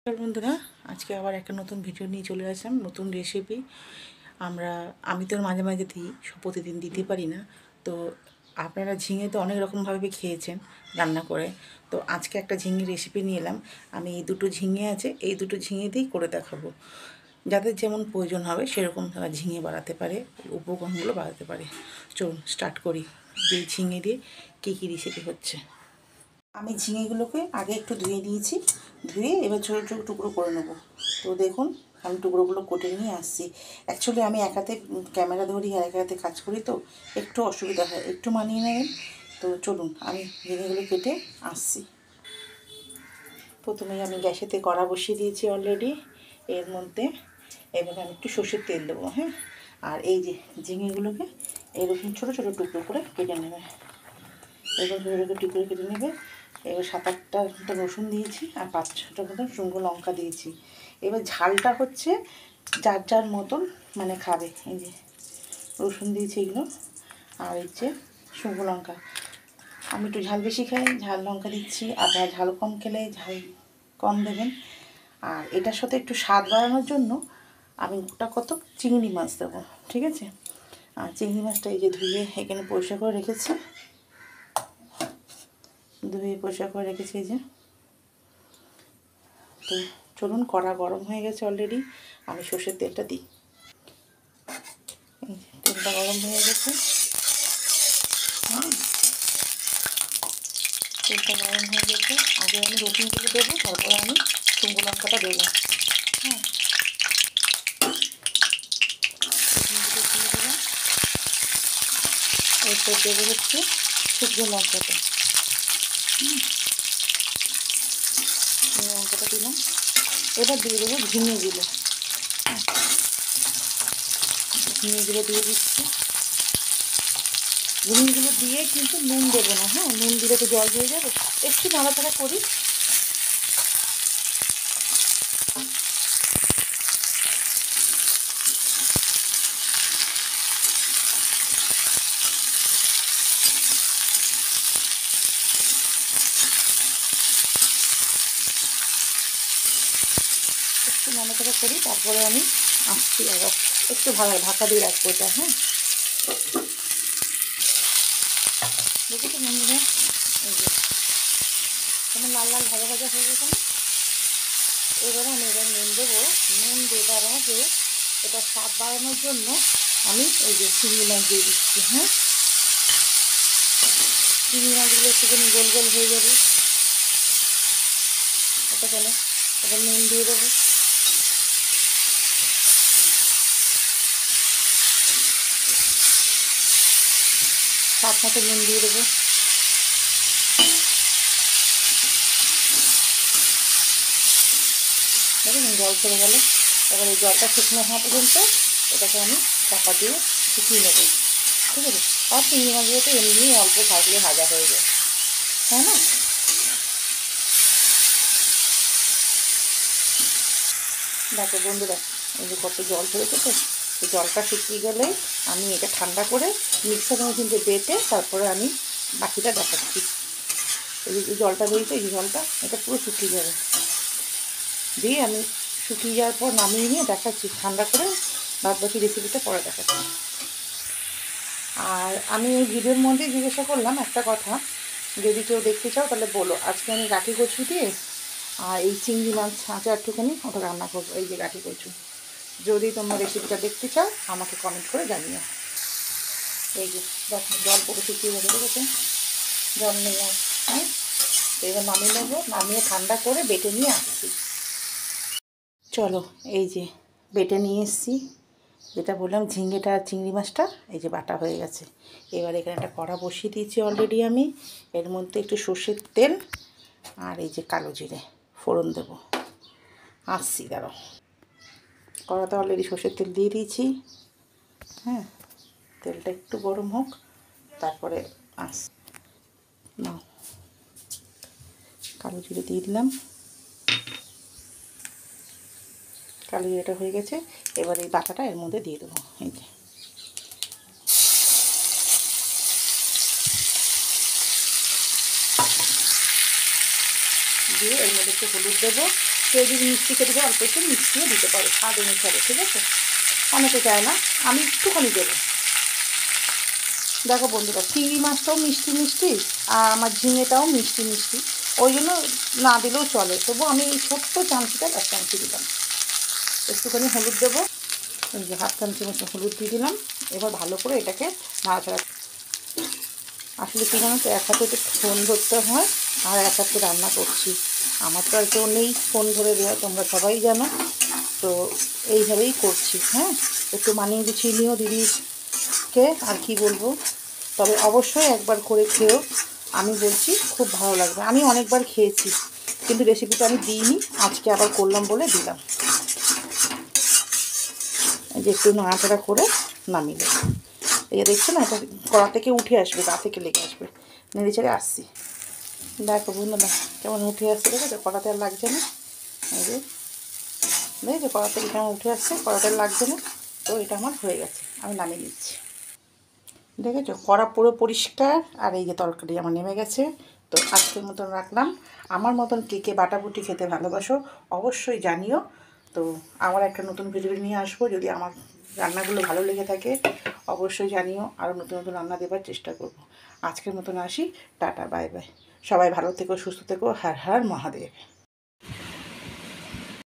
বন্ধুরা, আজকে আবার একটা নতুন ভিডিও নিয়ে চলে আসলাম, নতুন রেসিপি। আমি তো মাঝে মাঝে দিই, প্রতিদিন দিতে পারি না। তো আপনারা ঝিঙে তো অনেক রকমভাবে খেয়েছেন রান্না করে। তো আজকে একটা ঝিঙে রেসিপি নিয়ে এলাম। আমি এই দুটো ঝিঙে আছে, এই দুটো ঝিঙে দিয়েই করে দেখাবো। যাদের যেমন প্রয়োজন হবে সেরকম তারা ঝিঙে বাড়াতে পারে, উপকরণগুলো বাড়াতে পারে। চলুন স্টার্ট করি। যে ঝিঙে দিয়ে কী কী রেসিপি হচ্ছে। আমি ঝিঙেগুলোকে আগে একটু ধুয়ে নিয়েছি, ধুয়ে এবার ছোটো ছোটো টুকরো করে নেবো। তো দেখুন আমি টুকরোগুলো কেটে নিয়ে আসছি। অ্যাকচুয়ালি আমি এক হাতে ক্যামেরা ধরি আর এক হাতে কাজ করি, তো একটু অসুবিধা হয়, একটু মানিয়ে নেবেন। তো চলুন আমি ঝিঙেগুলো কেটে আসছি। প্রথমেই আমি গ্যাসেতে কড়া বসিয়ে দিয়েছি অলরেডি। এর মধ্যে এবার আমি একটু সর্ষের তেল দেবো। হ্যাঁ, আর এই যে ঝিঙেগুলোকে এরকম ছোটো ছোটো টুকরো করে কেটে নেবে। এরকম ছোটো ছোটো টুকরো কেটে নেবে। এবার 7-8টা মতো রসুন দিয়েছি আর 5-6টা মতো শুকনো লঙ্কা দিয়েছি। এবার ঝালটা হচ্ছে যার যার মতন মানে খাবে। এই যে রসুন দিয়েছি এগুলো, আর হচ্ছে শুকনো লঙ্কা। আমি একটু ঝাল বেশি খাই, ঝাল লঙ্কা দিচ্ছি। আপনারা ঝাল কম খেলে ঝাল কম দেবেন। আর এটার সাথে একটু স্বাদ বাড়ানোর জন্য আমি গোটা কত চিংড়ি মাছ দেবো, ঠিক আছে? আর চিংড়ি মাছটা এই যে ধুয়ে এখানে পরিষ্কার করে রেখেছি, ধুয়ে পরিষ্কার করে রেখেছি এই যে। তো চলুন, কড়া গরম হয়ে গেছে অলরেডি, আমি সর্ষের তেলটা দিই। এই যে তেলটা গরম হয়ে গেছে। তেলটা গরম হয়ে গেছে, আগে আমি রসুনগুলো দেবো, তারপরে আমি শুকনো লঙ্কাটা দেবো। হ্যাঁ, রসুনগুলো দিয়ে দিলাম, এরপর দেবো হচ্ছে শুকনো লঙ্কাটা। লঙ্কাটা দিলাম, এবার দিয়ে দেবো ঝিঙেগুলো। ঝিঙেগুলো দিয়ে দিচ্ছি। ঝিঙেগুলো দিয়ে কিন্তু নুন দেবো না। হ্যাঁ, নুন দিলে তো জল হয়ে যাবে। একটু নাড়াচাড়া করি। একটু নাড়াচাড়া করি, তারপরে আমি আসছি আবার। একটু ঢাকা দিয়ে রাখবো এটা। হ্যাঁ, দেখেছি বন্ধুরা, এই যে কেমন লাল লাল ভাজা ভাজা হয়ে গেছে না? এবারে আমি নুন দেবো। নুন দেবার আগে এটা স্বাদ বাড়ানোর জন্য আমি এই যে চিংড়ি মাছ দিয়ে দিচ্ছি। হ্যাঁ, চিংড়ি মাছগুলো একটুখানি গোল গোল হয়ে যাবে। এটা কেন, এবার নুন দিয়ে দেবো। স্বাদ মতো নুন দিয়ে দেবো। দেখুন জল ছেড়ে গেল। এবার এই জলটা শুকনো হওয়া পর্যন্ত এটাকে আমি চাপা দিয়ে শুকিয়ে নেবো, ঠিক আছে? আর চিংড়ি মাছগুলো তো এমনি অল্প থাকলে ভাজা হয়ে যায়, তাই না? দেখো বন্ধুরা, এই যে কত জল ছেড়েছে। তো এই জলটা শুকিয়ে গেলেই আমি এটা ঠান্ডা করে মিক্সার মেশিনতে বেটে তারপরে আমি বাকিটা দেখাচ্ছি। এই যে জলটা বেরিয়েছে, এই জলটা এটা পুরো শুকিয়ে যাবে। দিয়ে আমি শুকিয়ে যাওয়ার পর নামিয়ে নিয়ে দেখাচ্ছি ঠান্ডা করে, বাদ বাকি রেসিপিটা পরে দেখাচ্ছি। আর আমি এই ভিডিওর মধ্যে জিজ্ঞাসা করলাম একটা কথা, যদি কেউ দেখতে চাও তাহলে বলো। আজকে আমি গাঠি কচু দিয়ে আর এই চিংড়ি মাছ আঁচা একটুখানি ওটা রান্না করবো। এই যে গাঠি কচু, যদি তোমরা রেসিপিটা দেখতে চাও আমাকে কমেন্ট করে জানিও। এই যে দেখো জল পুরো শুকিয়ে গেছে, দেখেছে? জল নেই আর। হ্যাঁ, তো এবার নামিয়ে নেবো, নামিয়ে ঠান্ডা করে বেটে নিয়ে আসছি। চলো, এই যে বেটে নিয়ে এসছি, যেটা বললাম ঝিঙেটা আর চিংড়ি মাছটা এই যে বাটা হয়ে গেছে। এবার এখানে একটা কড়া বসিয়ে দিয়েছি অলরেডি আমি। এর মধ্যে একটু সর্ষের তেল আর এই যে কালো জিরে ফোড়ন দেবো। আসছি, দাঁড়াও। কড়াতে অলরেডি সর্ষের তেল দিয়ে দিয়েছি। হ্যাঁ, তেলটা একটু গরম হোক, তারপরে নাও কালো জিরে দিয়ে দিলাম। কালো জিরেটা হয়ে গেছে, এবার এই বাটাটা এর মধ্যে দিয়ে দেবো। এই যে দিয়ে এর মধ্যে একটু হলুদ দেবো। কেউ যদি মিষ্টি খেতে চায় অল্প একটু মিষ্টিও দিতে পারে স্বাদ অনুসারে, ঠিক আছে? অনেকে চায় না, আমি একটুখানি দেবো। দেখো বন্ধুরা, চিংড়ি মাছটাও মিষ্টি মিষ্টি আর আমার ঝিঙেটাও মিষ্টি মিষ্টি, ওই জন্য না দিলেও চলে। তবু আমি এই ছোট্ট চামচিটা 1 চামচি দিলাম। একটুখানি হলুদ দেবো, এই যে 1/2 চামচি মতো হলুদ দিয়ে দিলাম। এবার ভালো করে এটাকে নাড়াচাড়া। আসলে কী জানো তো, এক হাতে একটু ফোন ধরতে হয় আর এক হাতে রান্না করছি। আমার তো আর কেউ নেই ফোন ধরে দেওয়া, তোমরা সবাই জানো। তো এইভাবেই করছি। হ্যাঁ, একটু মানিয়ে গুছিয়ে নিও দিদিকে, আর কি বলবো। তবে অবশ্যই একবার করে খেয়েও, আমি বলছি খুব ভালো লাগবে। আমি অনেকবার খেয়েছি কিন্তু রেসিপিটা আমি দিইনি, আজকে আবার করলাম বলে দিলাম। এই যে একটু নাড়াচাড়া করে নামিয়ে দেবো। এই যে দেখছো না, এটা কড়া থেকে উঠে আসবে, গা থেকে লেগে আসবে। নেড়ে চেড়ে আসছি, দেখো বন্ধুরা কেমন উঠে আসছে, দেখো কড়াতে আর লাগছে না। এই যে দেখো কড়া থেকে কেমন উঠে আসছে, কড়াতে আর লাগছে না। তো এটা আমার হয়ে গেছে, আমি নামিয়ে দিচ্ছি। দেখেছো কড়া পুরো পরিষ্কার, আর এই যে তরকারি আমার নেমে গেছে। তো আজকের মতন রাখলাম। আমার মতন কে কে বাটাবুটি খেতে ভালোবাসো অবশ্যই জানিও। তো আমার একটা নতুন ভিডিও নিয়ে আসবো, যদি আমার রান্নাগুলো ভালো লেগে থাকে অবশ্যই জানিও, আরও নতুন নতুন রান্না দেবার চেষ্টা করব। আজকের মতন আসি, টাটা বাই বাই। সবাই ভালো থেকো, সুস্থ থেকো, হর হর মহাদেব।